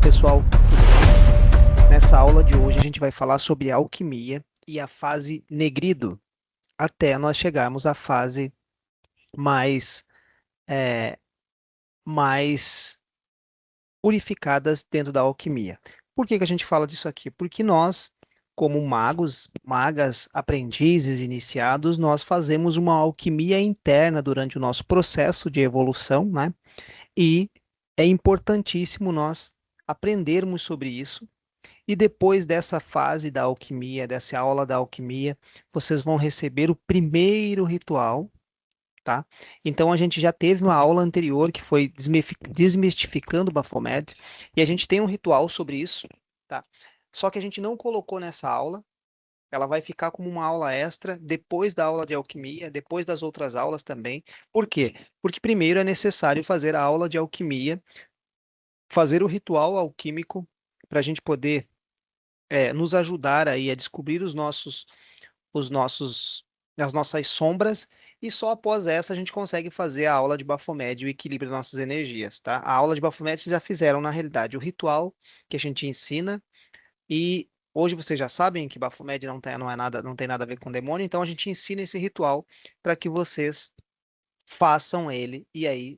pessoal, tudo bem? Nessa aula de hoje a gente vai falar sobre alquimia e a fase negrido, até nós chegarmos à fase mais, é, mais purificadas dentro da alquimia. Por que que a gente fala disso aqui? Porque nós, como magos, magas, aprendizes, iniciados, nós fazemos uma alquimia interna durante o nosso processo de evolução, né? E é importantíssimo nós aprendermos sobre isso. E depois dessa fase da alquimia, dessa aula da alquimia, vocês vão receber o primeiro ritual, tá? Então a gente já teve uma aula anterior que foi desmistificando o Baphomet, e a gente tem um ritual sobre isso, tá? Só que a gente não colocou nessa aula, ela vai ficar como uma aula extra depois da aula de alquimia, depois das outras aulas também. Por quê? Porque primeiro é necessário fazer a aula de alquimia, fazer o ritual alquímico para a gente poder nos ajudar aí a descobrir os nossos, as nossas sombras, e só após essa a gente consegue fazer a aula de Baphomet, o equilíbrio das nossas energias, tá? A aula de Baphomet vocês já fizeram, na realidade, o ritual que a gente ensina, e hoje vocês já sabem que Baphomet não é nada, não tem nada a ver com demônio, então a gente ensina esse ritual para que vocês façam ele e aí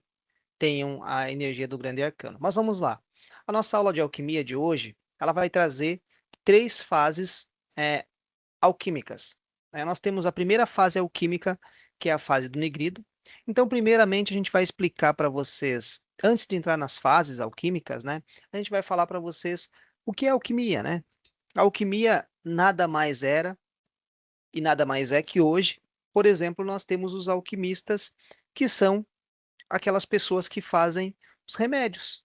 tenham a energia do grande arcano. Mas vamos lá. A nossa aula de alquimia de hoje, ela vai trazer três fases é, alquímicas. Nós temos a primeira fase alquímica, que é a fase do negrido. Então, primeiramente, a gente vai explicar para vocês, antes de entrar nas fases alquímicas, né? A gente vai falar para vocês o que é alquimia, né? A alquimia nada mais era e nada mais é que hoje, por exemplo, nós temos os alquimistas, que são aquelas pessoas que fazem os remédios,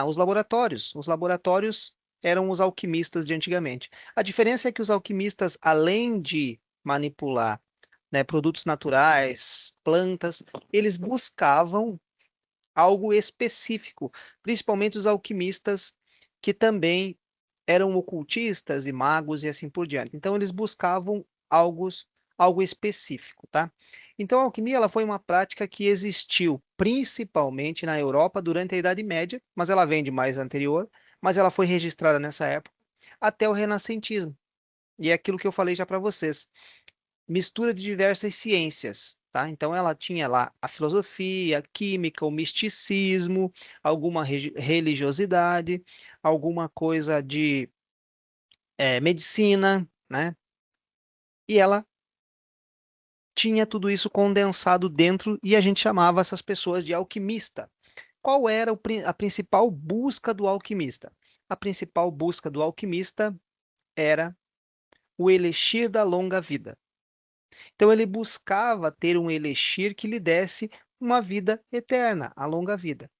os laboratórios. Os laboratórios eram os alquimistas de antigamente. A diferença é que os alquimistas, além de manipular, né, produtos naturais, plantas, eles buscavam algo específico, principalmente os alquimistas que também eram ocultistas e magos e assim por diante. Então eles buscavam algo específico, tá? Então a alquimia ela foi uma prática que existiu principalmente na Europa durante a Idade Média, mas ela vem de mais anterior, mas ela foi registrada nessa época até o Renascentismo. E é aquilo que eu falei já para vocês, mistura de diversas ciências, tá? Então ela tinha lá a filosofia, a química, o misticismo, alguma religiosidade, alguma coisa de medicina, né? E ela tinha tudo isso condensado dentro e a gente chamava essas pessoas de alquimista. Qual era a principal busca do alquimista? A principal busca do alquimista era o elixir da longa vida. Então ele buscava ter um elixir que lhe desse uma vida eterna, a longa vida.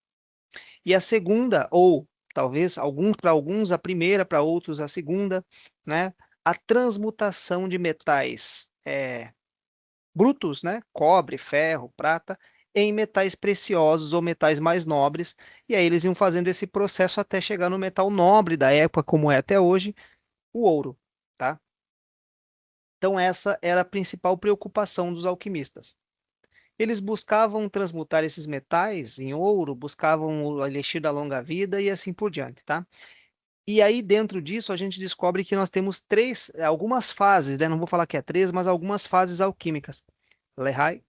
E a segunda, ou talvez para alguns a primeira, para outros a segunda, né? A transmutação de metais brutos, né? Cobre, ferro, prata, em metais preciosos ou metais mais nobres. E aí eles iam fazendo esse processo até chegar no metal nobre da época, como é até hoje, o ouro, tá? Então essa era a principal preocupação dos alquimistas. Eles buscavam transmutar esses metais em ouro, buscavam o elixir da longa vida e assim por diante, tá? E aí, dentro disso, a gente descobre que nós temos algumas fases, né? Não vou falar que é três, mas algumas fases alquímicas. Lehai,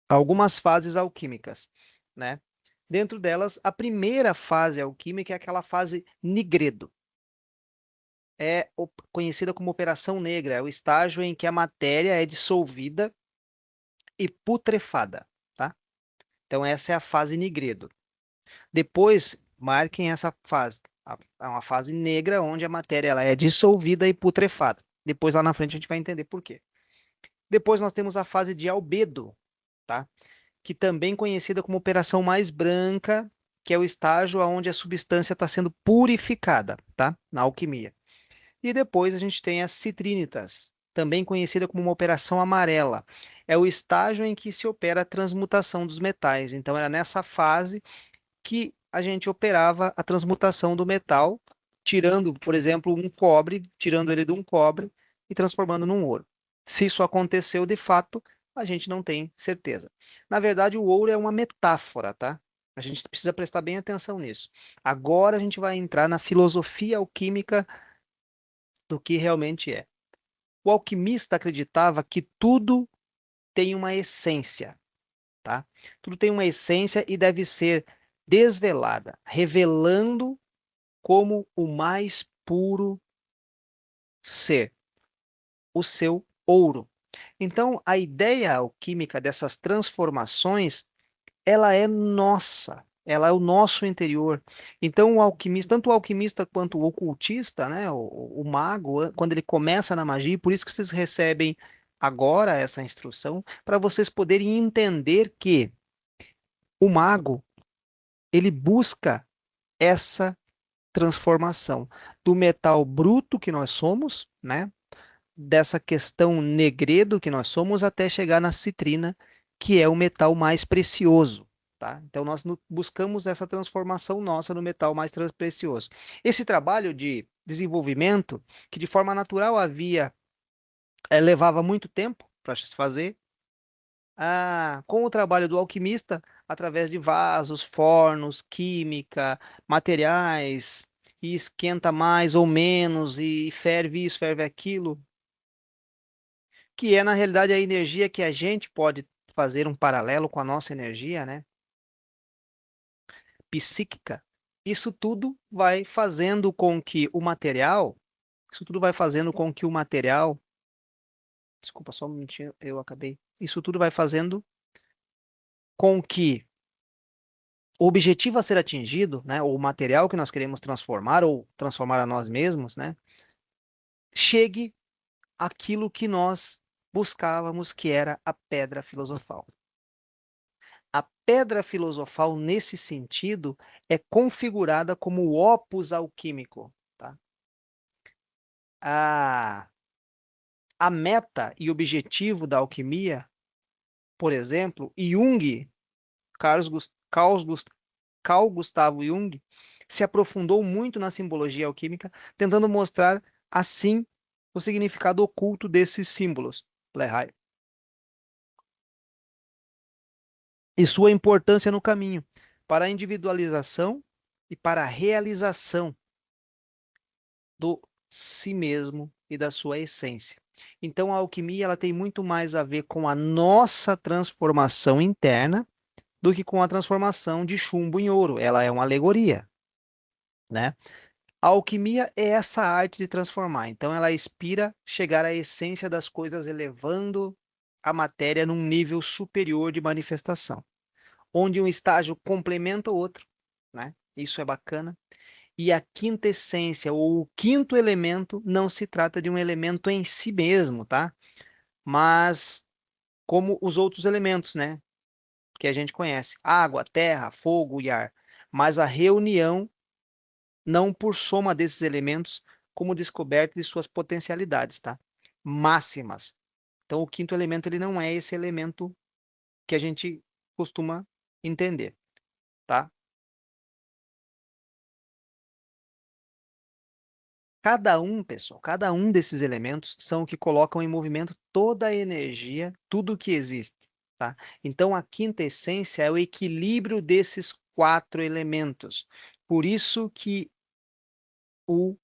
algumas fases alquímicas, né? Dentro delas, a primeira fase alquímica é aquela fase nigredo. Conhecida como operação negra, é o estágio em que a matéria é dissolvida e putrefada, tá? Então, essa é a fase nigredo. Depois, marquem essa fase. É uma fase negra onde a matéria ela é dissolvida e putrefada. Depois, lá na frente, a gente vai entender por quê. Depois, nós temos a fase de albedo, tá? Que também conhecida como operação mais branca, que é o estágio onde a substância está sendo purificada, tá? Na alquimia. E depois a gente tem as citrinitas, também conhecida como uma operação amarela. É o estágio em que se opera a transmutação dos metais. Então, era nessa fase que a gente operava a transmutação do metal, tirando, por exemplo, um cobre, tirando ele de um cobre e transformando num ouro. Se isso aconteceu de fato, a gente não tem certeza. Na verdade, o ouro é uma metáfora, tá? A gente precisa prestar bem atenção nisso. Agora a gente vai entrar na filosofia alquímica do que realmente é. O alquimista acreditava que tudo tem uma essência, tá? Tudo tem uma essência e deve ser desvelada, revelando como o mais puro ser, o seu ouro. Então, a ideia alquímica dessas transformações, ela é nossa, ela é o nosso interior. Então, o alquimista, tanto o alquimista quanto o ocultista, né, o mago, quando ele começa na magia, e por isso que vocês recebem agora essa instrução, para vocês poderem entender que o mago, ele busca essa transformação do metal bruto que nós somos, né, dessa questão negredo que nós somos até chegar na citrina, que é o metal mais precioso, tá? Então nós buscamos essa transformação nossa no metal mais precioso. Esse trabalho de desenvolvimento, que de forma natural havia, levava muito tempo para se fazer, com o trabalho do alquimista, através de vasos, fornos, química, materiais, e esquenta mais ou menos, e ferve isso, ferve aquilo, que é, na realidade, a energia que a gente pode fazer um paralelo com a nossa energia, né? Psíquica. Isso tudo vai fazendo com que o material, isso tudo vai fazendo com que o material, desculpa só um minutinho, eu acabei. Isso tudo vai fazendo com que o objetivo a ser atingido, né, ou o material que nós queremos transformar ou transformar a nós mesmos, né, chegue àquilo que nós buscávamos, que era a pedra filosofal. A pedra filosofal, nesse sentido, é configurada como o opus alquímico, tá? A, a meta e objetivo da alquimia, por exemplo, Jung, Carl Gustavo Jung, se aprofundou muito na simbologia alquímica, tentando mostrar, assim, o significado oculto desses símbolos, e sua importância no caminho para a individualização e para a realização do si mesmo e da sua essência. Então, a alquimia ela tem muito mais a ver com a nossa transformação interna do que com a transformação de chumbo em ouro. Ela é uma alegoria, né? A alquimia é essa arte de transformar. Então, ela inspira chegar à essência das coisas, elevando a matéria num nível superior de manifestação, onde um estágio complementa o outro, né? Isso é bacana. E a quinta essência, ou o quinto elemento, não se trata de um elemento em si mesmo, tá? Mas como os outros elementos, né? Que a gente conhece: água, terra, fogo e ar. Mas a reunião, não por soma desses elementos, como descoberta de suas potencialidades, tá? Máximas. Então, o quinto elemento, ele não é esse elemento que a gente costuma entender, tá? Cada um, pessoal, cada um desses elementos são o que colocam em movimento toda a energia, tudo o que existe, tá? Então, a quinta essência é o equilíbrio desses quatro elementos. Por isso que o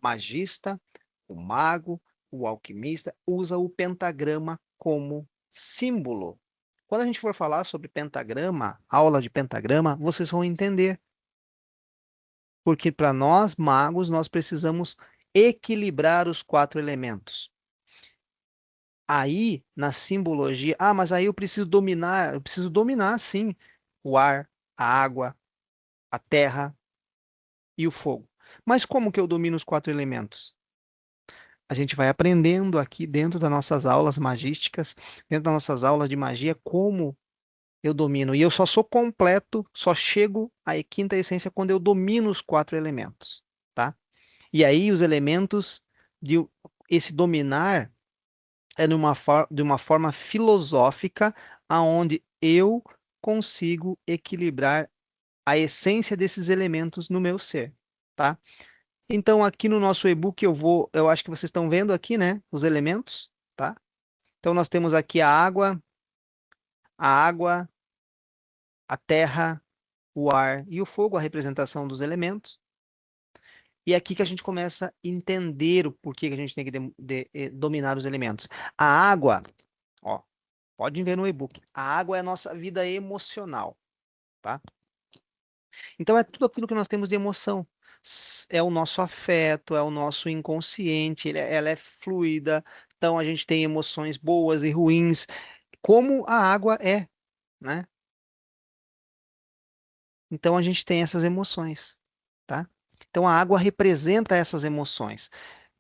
magista, o mago, o alquimista usa o pentagrama como símbolo. Quando a gente for falar sobre pentagrama, aula de pentagrama, vocês vão entender. Porque para nós, magos, nós precisamos equilibrar os quatro elementos. Aí, na simbologia, mas aí eu preciso dominar, sim, o ar, a água, a terra e o fogo. Mas como que eu domino os quatro elementos? A gente vai aprendendo aqui dentro das nossas aulas magísticas, dentro das nossas aulas de magia, como eu domino. E eu só sou completo, só chego à quinta essência quando eu domino os quatro elementos, tá? E aí os elementos de esse dominar é de uma forma filosófica, aonde eu consigo equilibrar a essência desses elementos no meu ser, tá? Então aqui no nosso e-book eu acho que vocês estão vendo aqui, né, os elementos, tá? Então, nós temos aqui a água, a terra, o ar e o fogo, a representação dos elementos. E é aqui que a gente começa a entender o porquê que a gente tem que dominar os elementos. A água, ó, pode ver no e-book. A água é a nossa vida emocional, tá? Então é tudo aquilo que nós temos de emoção. É o nosso afeto, é o nosso inconsciente, ela é fluida. Então a gente tem emoções boas e ruins, como a água é, né? Então a gente tem essas emoções, tá? Então a água representa essas emoções.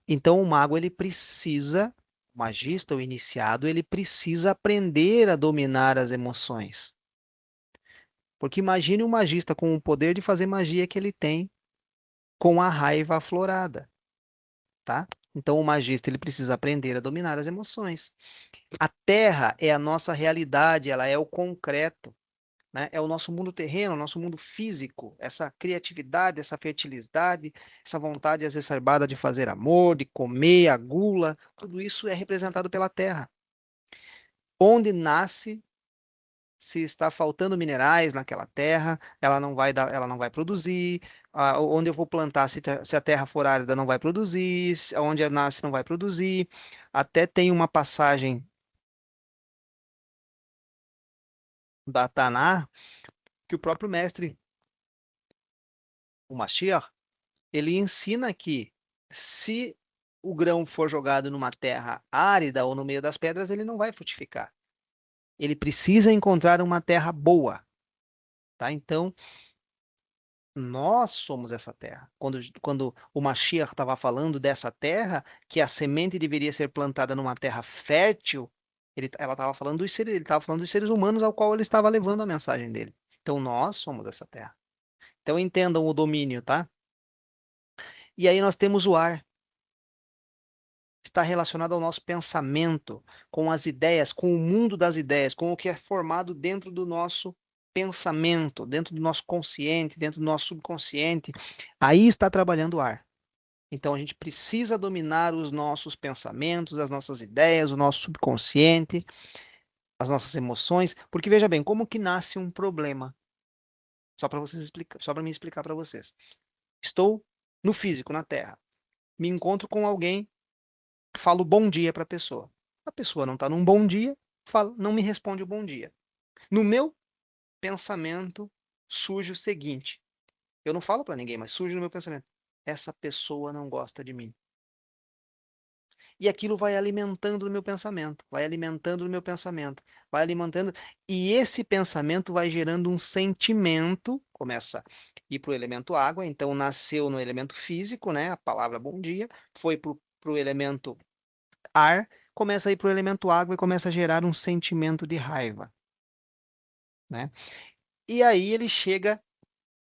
Então, o mago, ele precisa, o magista, o iniciado, ele precisa aprender a dominar as emoções. Porque imagine um magista com o poder de fazer magia que ele tem com a raiva aflorada, tá? Então, o magista, ele precisa aprender a dominar as emoções. A terra é a nossa realidade, ela é o concreto, né? É o nosso mundo terreno, o nosso mundo físico, essa criatividade, essa fertilidade, essa vontade exacerbada de fazer amor, de comer, a gula, tudo isso é representado pela terra. Onde nasce, se está faltando minerais naquela terra, ela não vai dar, ela não vai produzir. Onde eu vou plantar, se a terra for árida, não vai produzir. Onde nasce, não vai produzir. Até tem uma passagem da Taná que o próprio mestre, o Mashiach, ele ensina que se o grão for jogado numa terra árida ou no meio das pedras, ele não vai frutificar. Ele precisa encontrar uma terra boa, tá? Então, nós somos essa terra. Quando o Mashiach estava falando dessa terra, que a semente deveria ser plantada numa terra fértil, ela estava falando dos seres, ele estava falando dos seres humanos ao qual ele estava levando a mensagem dele. Então, nós somos essa terra. Então, entendam o domínio, tá? E aí nós temos o ar. Está relacionado ao nosso pensamento, com as ideias, com o mundo das ideias, com o que é formado dentro do nosso pensamento, dentro do nosso consciente, dentro do nosso subconsciente. Aí está trabalhando o ar. Então a gente precisa dominar os nossos pensamentos, as nossas ideias, o nosso subconsciente, as nossas emoções, porque veja bem, como que nasce um problema? Só para vocês explicar, só para me explicar para vocês. Estou no físico, na Terra. Me encontro com alguém, falo bom dia para a pessoa não está num bom dia, não me responde o bom dia. No meu pensamento surge o seguinte: eu não falo para ninguém, mas surge no meu pensamento: essa pessoa não gosta de mim. E aquilo vai alimentando o meu pensamento, vai alimentando o meu pensamento, vai alimentando, e esse pensamento vai gerando um sentimento, começa a ir para o elemento água, então nasceu no elemento físico, né? A palavra bom dia, foi para o elemento ar, começa a ir para o elemento água e começa a gerar um sentimento de raiva, né? E aí ele chega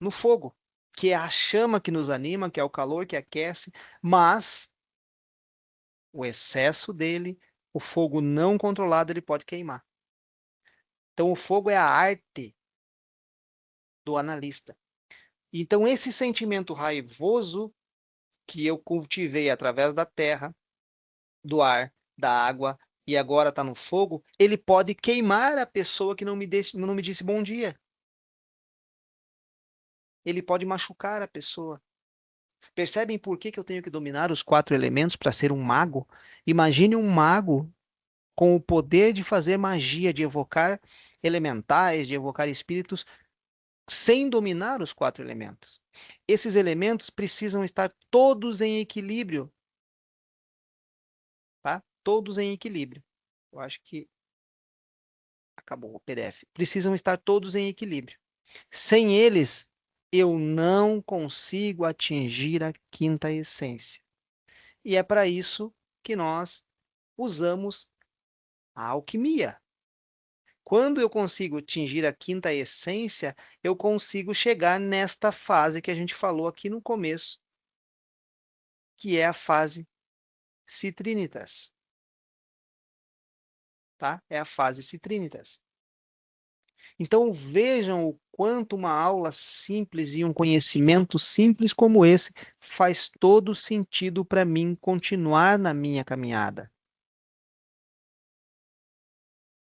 no fogo, que é a chama que nos anima, que é o calor que aquece, mas o excesso dele, o fogo não controlado, ele pode queimar. Então, o fogo é a arte do analista. Então, esse sentimento raivoso que eu cultivei através da terra, do ar, da água e agora está no fogo, ele pode queimar a pessoa que não me disse bom dia. Ele pode machucar a pessoa. Percebem por que eu tenho que dominar os 4 elementos para ser um mago? Imagine um mago com o poder de fazer magia, de evocar elementais, de evocar espíritos, sem dominar os 4 elementos. Esses elementos precisam estar todos em equilíbrio, tá? Todos em equilíbrio. Eu acho que acabou o PDF. Precisam estar todos em equilíbrio. Sem eles, eu não consigo atingir a quinta essência. E é para isso que nós usamos a alquimia. Quando eu consigo atingir a quinta essência, eu consigo chegar nesta fase que a gente falou aqui no começo, que é a fase citrinitas, tá? É a fase citrinitas. Então vejam o quanto uma aula simples e um conhecimento simples como esse faz todo sentido para mim continuar na minha caminhada.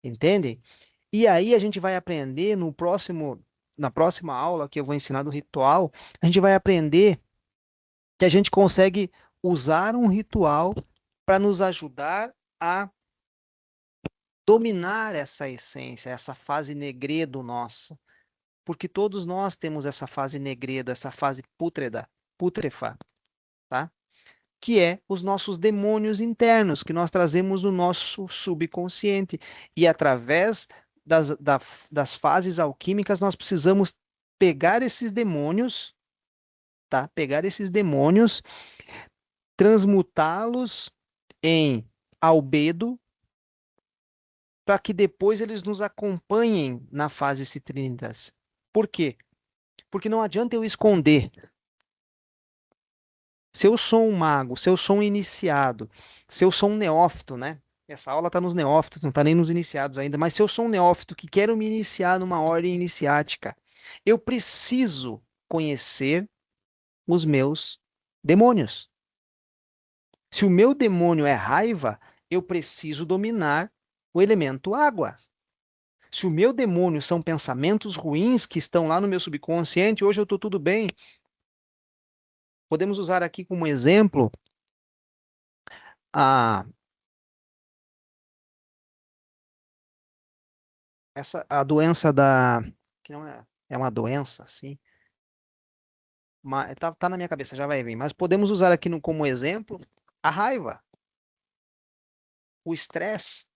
Entendem? E aí a gente vai aprender na próxima aula que eu vou ensinar do ritual, a gente vai aprender que a gente consegue usar um ritual para nos ajudar a dominar essa essência, essa fase negredo nossa. Porque todos nós temos essa fase negredo, essa fase putrefa, tá? Que é os nossos demônios internos, que nós trazemos no nosso subconsciente. E através das fases alquímicas, nós precisamos pegar esses demônios, tá? Pegar esses demônios, transmutá-los em albedo, para que depois eles nos acompanhem na fase citrinitas. Por quê? Porque não adianta eu esconder. Se eu sou um mago, se eu sou um iniciado, se eu sou um neófito, né? Essa aula está nos neófitos, não está nem nos iniciados ainda, mas se eu sou um neófito que quero me iniciar numa ordem iniciática, eu preciso conhecer os meus demônios. Se o meu demônio é raiva, eu preciso dominar o elemento água. Se o meu demônio são pensamentos ruins que estão lá no meu subconsciente, hoje eu estou tudo bem. Podemos usar aqui como exemplo a a doença que não é uma doença, assim, mas tá na minha cabeça, já vai vir. Mas podemos usar aqui como exemplo a raiva, o estresse.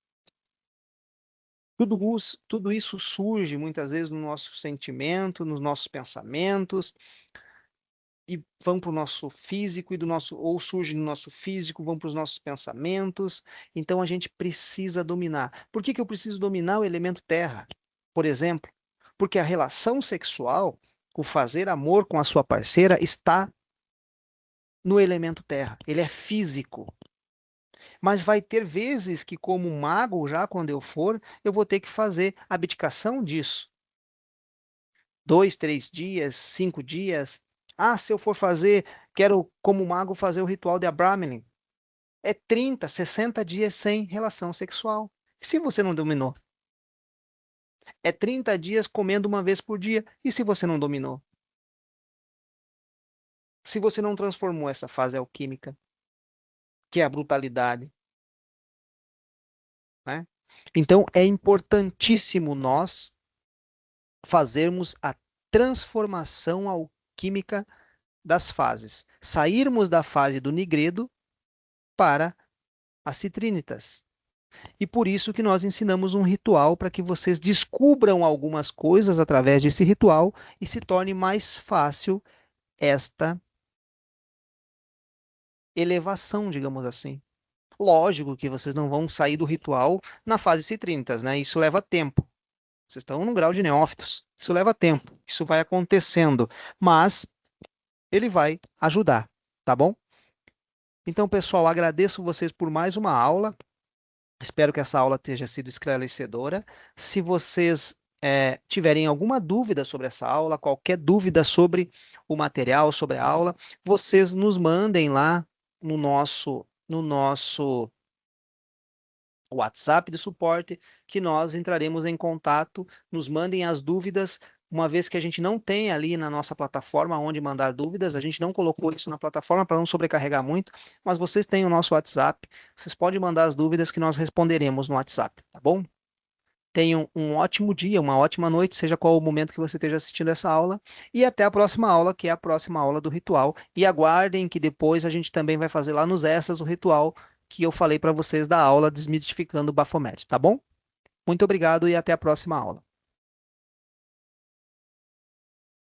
Tudo isso surge muitas vezes no nosso sentimento, nos nossos pensamentos, e vão para o nosso físico e ou surge no nosso físico, vão para os nossos pensamentos. Então a gente precisa dominar. Por que que eu preciso dominar o elemento terra? Por exemplo, porque a relação sexual, o fazer amor com a sua parceira, está no elemento terra. Ele é físico. Mas vai ter vezes que, como mago, já quando eu for, eu vou ter que fazer abdicação disso. 2, 3 dias, 5 dias. Ah, se eu for fazer, quero, como mago, fazer o ritual de Abramelin. É 30, 60 dias sem relação sexual. E se você não dominou? É 30 dias comendo uma vez por dia. E se você não dominou? Se você não transformou essa fase alquímica, que é a brutalidade, né? Então, é importantíssimo nós fazermos a transformação alquímica das fases. Sairmos da fase do nigredo para as citrinitas. E por isso que nós ensinamos um ritual para que vocês descubram algumas coisas através desse ritual e se torne mais fácil esta elevação, digamos assim. Lógico que vocês não vão sair do ritual na fase citrinitas, né? Isso leva tempo. Vocês estão no grau de neófitos. Isso leva tempo. Isso vai acontecendo, mas ele vai ajudar, tá bom? Então, pessoal, agradeço vocês por mais uma aula. Espero que essa aula tenha sido esclarecedora. Se vocês tiverem alguma dúvida sobre essa aula, qualquer dúvida sobre o material, sobre a aula, vocês nos mandem lá no nosso WhatsApp de suporte, que nós entraremos em contato. Nos mandem as dúvidas. Uma vez que a gente não tem ali na nossa plataforma onde mandar dúvidas, a gente não colocou isso na plataforma para não sobrecarregar muito, mas vocês têm o nosso WhatsApp, vocês podem mandar as dúvidas que nós responderemos no WhatsApp, tá bom? Tenham um ótimo dia, uma ótima noite, seja qual o momento que você esteja assistindo essa aula, e até a próxima aula, que é a próxima aula do ritual. E aguardem que depois a gente também vai fazer lá nos extras o ritual que eu falei para vocês da aula Desmistificando o Baphomet, tá bom? Muito obrigado e até a próxima aula.